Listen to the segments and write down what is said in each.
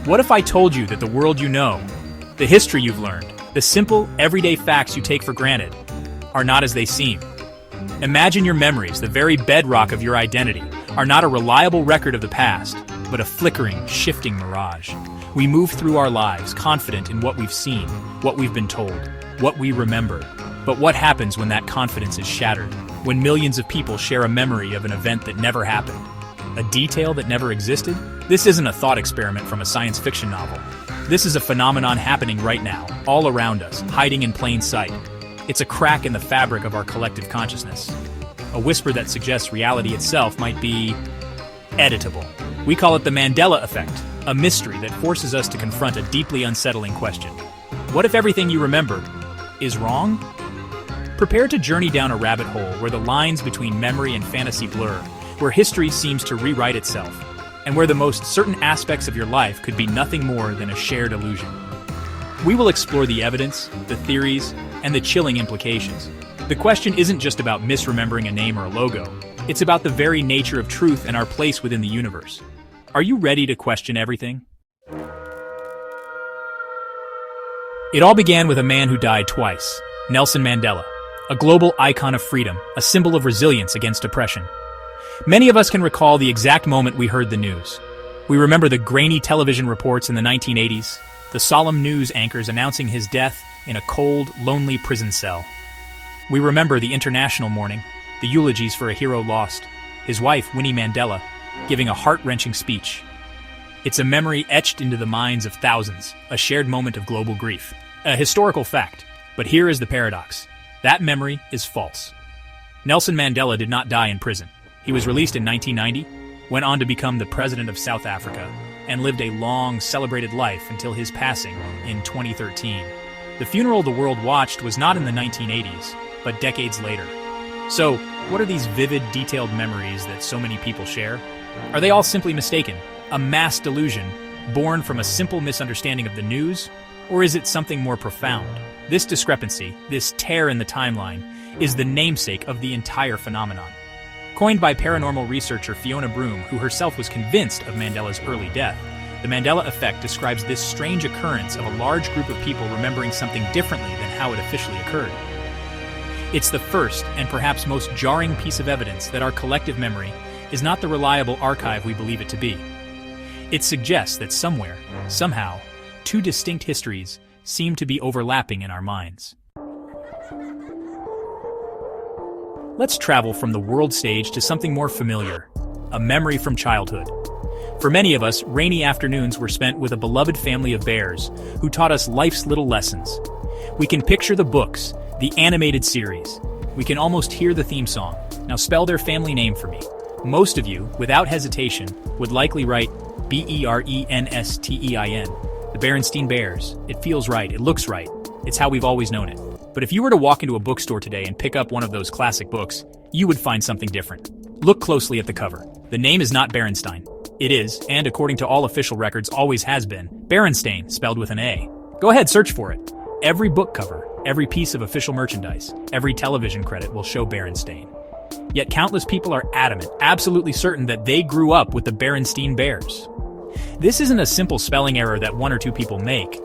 What if I told you that the world you know, the history you've learned, the simple, everyday facts you take for granted, are not as they seem? Imagine your memories, the very bedrock of your identity, are not a reliable record of the past, but a flickering, shifting mirage. We move through our lives confident in what we've seen, what we've been told, what we remember. But what happens when that confidence is shattered? When millions of people share a memory of an event that never happened? A detail that never existed? This isn't a thought experiment from a science fiction novel. This is a phenomenon happening right now, all around us, hiding in plain sight. It's a crack in the fabric of our collective consciousness. A whisper that suggests reality itself might be editable. We call it the Mandela Effect, a mystery that forces us to confront a deeply unsettling question. What if everything you remember is wrong? Prepare to journey down a rabbit hole where the lines between memory and fantasy blur, where history seems to rewrite itself, and where the most certain aspects of your life could be nothing more than a shared illusion. We will explore the evidence, the theories, and the chilling implications. The question isn't just about misremembering a name or a logo. It's about the very nature of truth and our place within the universe. Are you ready to question everything? It all began with a man who died twice, Nelson Mandela, a global icon of freedom, a symbol of resilience against oppression. Many of us can recall the exact moment we heard the news. We remember the grainy television reports in the 1980s, the solemn news anchors announcing his death in a cold, lonely prison cell. We remember the international mourning, the eulogies for a hero lost, his wife, Winnie Mandela, giving a heart-wrenching speech. It's a memory etched into the minds of thousands, a shared moment of global grief, a historical fact. But here is the paradox. That memory is false. Nelson Mandela did not die in prison. He was released in 1990, went on to become the president of South Africa, and lived a long, celebrated life until his passing in 2013. The funeral the world watched was not in the 1980s, but decades later. So, what are these vivid, detailed memories that so many people share? Are they all simply mistaken? A mass delusion, born from a simple misunderstanding of the news? Or is it something more profound? This discrepancy, this tear in the timeline, is the namesake of the entire phenomenon. Coined by paranormal researcher Fiona Broome, who herself was convinced of Mandela's early death, the Mandela Effect describes this strange occurrence of a large group of people remembering something differently than how it officially occurred. It's the first and perhaps most jarring piece of evidence that our collective memory is not the reliable archive we believe it to be. It suggests that somewhere, somehow, two distinct histories seem to be overlapping in our minds. Let's travel from the world stage to something more familiar, a memory from childhood. For many of us, rainy afternoons were spent with a beloved family of bears who taught us life's little lessons. We can picture the books, the animated series. We can almost hear the theme song. Now spell their family name for me. Most of you, without hesitation, would likely write Berenstein, the Berenstain Bears. It feels right, it looks right. It's how we've always known it. But if you were to walk into a bookstore today and pick up one of those classic books, you would find something different. Look closely at the cover. The name is not Berenstain. It is, and according to all official records always has been, Berenstain, spelled with an A. Go ahead, search for it. Every book cover, every piece of official merchandise, every television credit will show Berenstain. Yet countless people are adamant, absolutely certain that they grew up with the Berenstain Bears. This isn't a simple spelling error that one or two people make.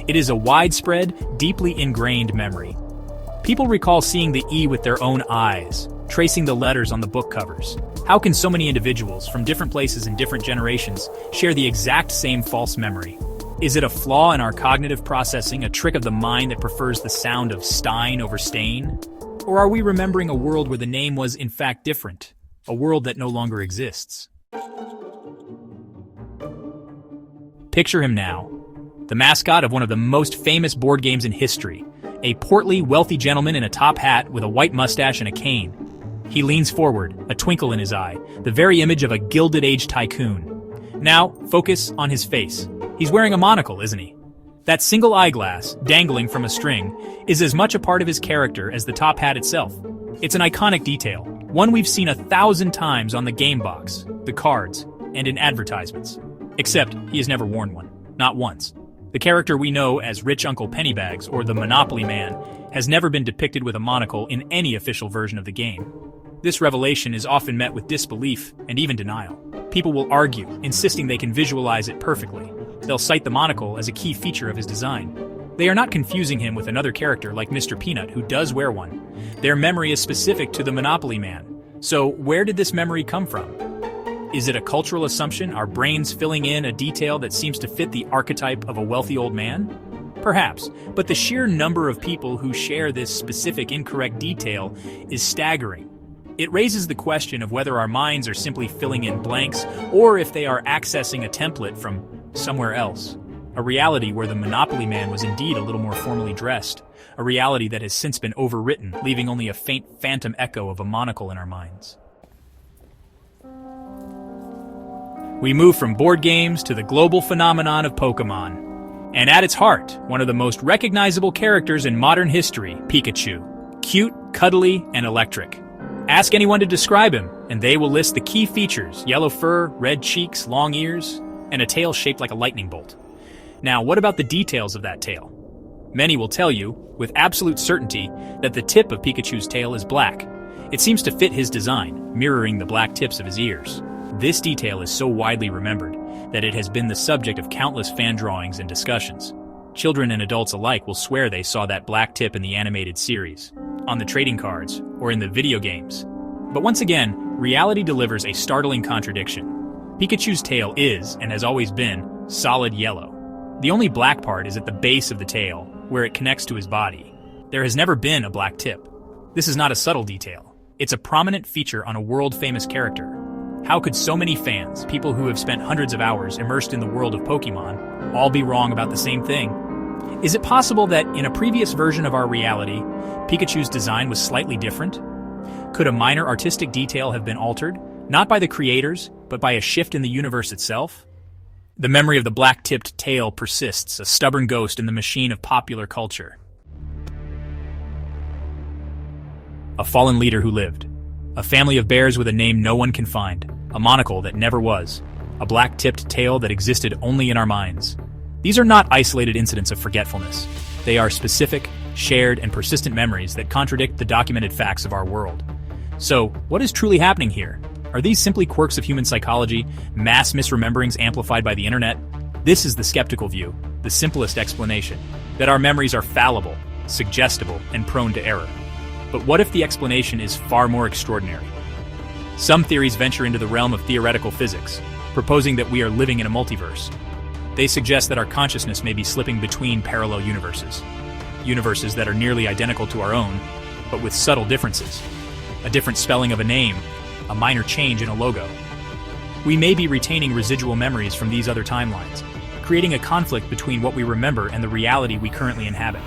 It is a widespread, deeply ingrained memory. People recall seeing the E with their own eyes, tracing the letters on the book covers. How can so many individuals from different places and different generations share the exact same false memory? Is it a flaw in our cognitive processing, a trick of the mind that prefers the sound of Stein over Stain? Or are we remembering a world where the name was in fact different, a world that no longer exists? Picture him now, the mascot of one of the most famous board games in history, a portly, wealthy gentleman in a top hat with a white mustache and a cane. He leans forward, a twinkle in his eye, the very image of a Gilded Age tycoon. Now, focus on his face. He's wearing a monocle, isn't he? That single eyeglass, dangling from a string, is as much a part of his character as the top hat itself. It's an iconic detail, one we've seen 1,000 times on the game box, the cards, and in advertisements. Except he has never worn one, not once. The character we know as Rich Uncle Pennybags or the Monopoly Man has never been depicted with a monocle in any official version of the game. This revelation is often met with disbelief and even denial. People will argue, insisting they can visualize it perfectly. They'll cite the monocle as a key feature of his design. They are not confusing him with another character like Mr. Peanut, who does wear one. Their memory is specific to the Monopoly Man. So where did this memory come from? Is it a cultural assumption, our brains filling in a detail that seems to fit the archetype of a wealthy old man? Perhaps, but the sheer number of people who share this specific incorrect detail is staggering. It raises the question of whether our minds are simply filling in blanks or if they are accessing a template from somewhere else. A reality where the Monopoly Man was indeed a little more formally dressed. A reality that has since been overwritten, leaving only a faint phantom echo of a monocle in our minds. We move from board games to the global phenomenon of Pokemon. And at its heart, one of the most recognizable characters in modern history, Pikachu. Cute, cuddly, and electric. Ask anyone to describe him, and they will list the key features: yellow fur, red cheeks, long ears, and a tail shaped like a lightning bolt. Now, what about the details of that tail? Many will tell you, with absolute certainty, that the tip of Pikachu's tail is black. It seems to fit his design, mirroring the black tips of his ears. This detail is so widely remembered that it has been the subject of countless fan drawings and discussions. Children and adults alike will swear they saw that black tip in the animated series, on the trading cards, or in the video games. But once again, reality delivers a startling contradiction. Pikachu's tail is, and has always been, solid yellow. The only black part is at the base of the tail, where it connects to his body. There has never been a black tip. This is not a subtle detail. It's a prominent feature on a world-famous character. How could so many fans, people who have spent hundreds of hours immersed in the world of Pokemon, all be wrong about the same thing? Is it possible that, in a previous version of our reality, Pikachu's design was slightly different? Could a minor artistic detail have been altered, not by the creators, but by a shift in the universe itself? The memory of the black-tipped tail persists, a stubborn ghost in the machine of popular culture. A fallen leader who lived. A family of bears with a name no one can find. A monocle that never was. A black-tipped tail that existed only in our minds. These are not isolated incidents of forgetfulness. They are specific, shared, and persistent memories that contradict the documented facts of our world. So, what is truly happening here? Are these simply quirks of human psychology, mass misrememberings amplified by the internet? This is the skeptical view, the simplest explanation, that our memories are fallible, suggestible, and prone to error. But what if the explanation is far more extraordinary? Some theories venture into the realm of theoretical physics, proposing that we are living in a multiverse. They suggest that our consciousness may be slipping between parallel universes. Universes that are nearly identical to our own, but with subtle differences. A different spelling of a name, a minor change in a logo. We may be retaining residual memories from these other timelines, creating a conflict between what we remember and the reality we currently inhabit.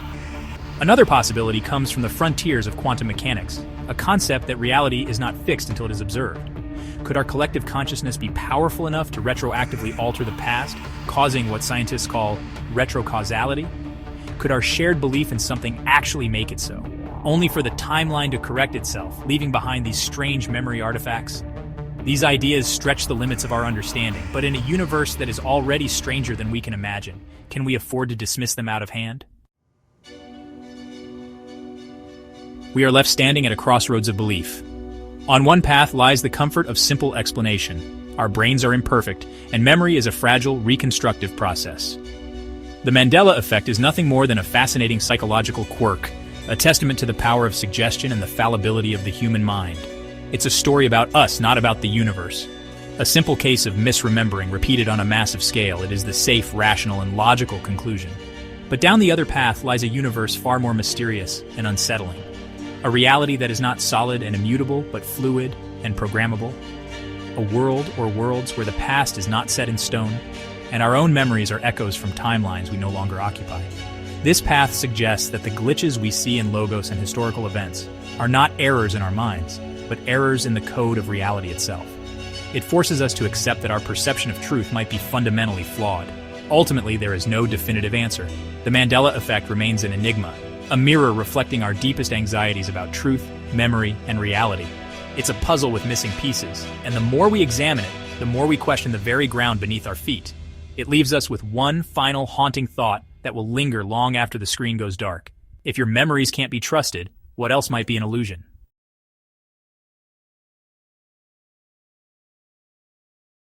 Another possibility comes from the frontiers of quantum mechanics, a concept that reality is not fixed until it is observed. Could our collective consciousness be powerful enough to retroactively alter the past, causing what scientists call retrocausality? Could our shared belief in something actually make it so, only for the timeline to correct itself, leaving behind these strange memory artifacts? These ideas stretch the limits of our understanding, but in a universe that is already stranger than we can imagine, can we afford to dismiss them out of hand? We are left standing at a crossroads of belief. On one path lies the comfort of simple explanation. Our brains are imperfect, and memory is a fragile, reconstructive process. The Mandela Effect is nothing more than a fascinating psychological quirk, a testament to the power of suggestion and the fallibility of the human mind. It's a story about us, not about the universe. A simple case of misremembering repeated on a massive scale. It is the safe, rational, and logical conclusion. But down the other path lies a universe far more mysterious and unsettling. A reality that is not solid and immutable, but fluid and programmable. A world or worlds where the past is not set in stone, and our own memories are echoes from timelines we no longer occupy. This path suggests that the glitches we see in logos and historical events are not errors in our minds, but errors in the code of reality itself. It forces us to accept that our perception of truth might be fundamentally flawed. Ultimately, there is no definitive answer. The Mandela Effect remains an enigma, a mirror reflecting our deepest anxieties about truth, memory, and reality. It's a puzzle with missing pieces, and the more we examine it, the more we question the very ground beneath our feet. It leaves us with one final haunting thought that will linger long after the screen goes dark. If your memories can't be trusted, what else might be an illusion?